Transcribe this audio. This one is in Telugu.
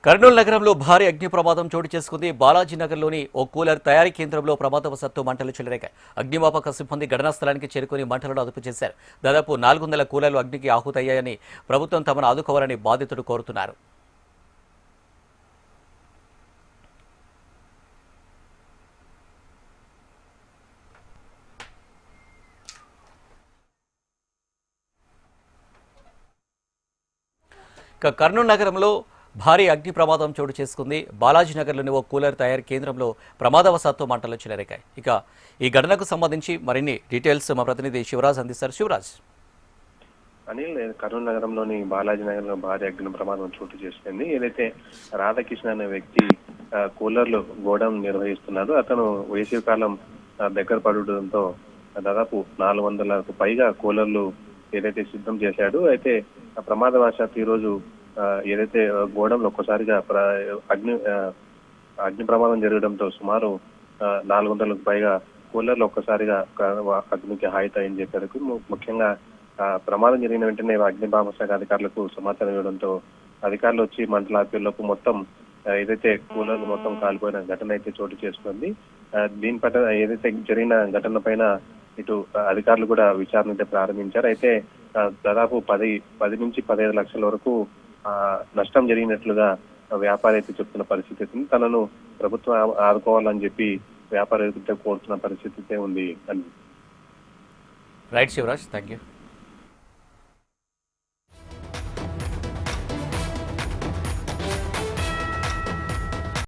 కర్నూలు నగరంలో భారీ అగ్ని ప్రమాదం చోటు చేసుకుంది. బాలాజీ నగర్లోని ఓ కూలర్ తయారీ కేంద్రంలో ప్రమాదవశాత్తు మంటలు చెలరేగాయి. అగ్నిమాపక సిబ్బంది ఘటనా స్థలానికి చేరుకుని మంటలను అదుపు చేశారు. దాదాపు 400 కూలర్లు అగ్నికి ఆహుతయ్యాయని ప్రభుత్వం తమను ఆదుకోవాలని బాధితుడు కోరుతున్నారు. కర్నూలు నగరంలో భారీ అగ్ని ప్రమాదం చోటు చేసుకుంది. బాలాజీ నగర్లోని ఓ కూలర్ తయారీ కేంద్రంలో ప్రమాదవశాత్తు మంటలు చెలరేగాయి. ఈ ఘటనకు సంబంధించి మరిన్ని డీటెయిల్స్ మా ప్రతినిధి శివరాజ్ అందిస్తారు. శివరాజ్. అనిల్, కర్నూలు నగరంలోని బాలాజీ నగర్ లో భారీ అగ్ని ప్రమాదం చోటు చేసుకుంది. ఏదైతే రాధాకృష్ణ అనే వ్యక్తి కూలర్లు గోడౌన్ నిర్వహిస్తున్నాడు. అతను వేసవికాలం దగ్గర పడడంతో దాదాపు 400కు పైగా కూలర్లు ఏదైతే సిద్ధం చేశాడు. అయితే ప్రమాదవశాత్తు ఈ రోజు ఏదైతే గోడంలో ఒక్కసారిగా అగ్ని ప్రమాదం జరగడంతో సుమారు 400లకు పైగా కూలర్లు ఒక్కసారిగా అగ్నికి హాయితాయని చెప్పారు. ముఖ్యంగా ప్రమాదం జరిగిన వెంటనే అగ్నిమాపక శాఖ అధికారులకు సమాచారం ఇవ్వడంతో అధికారులు వచ్చి మంటలు ఆపేలోపు మొత్తం ఏదైతే కూలర్లు మొత్తం కాలిపోయిన ఘటన అయితే చోటు చేసుకుంది. దీని పట్ల ఏదైతే జరిగిన ఘటన పైన ఇటు అధికారులు కూడా విచారణ అయితే ప్రారంభించారు. అయితే దాదాపు 10 నుంచి 15 లక్షల వరకు నష్టం జరిగినట్లుగా వ్యాపారి అయితే చెప్తున్న పరిస్థితి. తనను ప్రభుత్వం ఆదుకోవాలని చెప్పి వ్యాపారి కోరుతున్న పరిస్థితి ఉంది అని. Right Shivraj, thank you.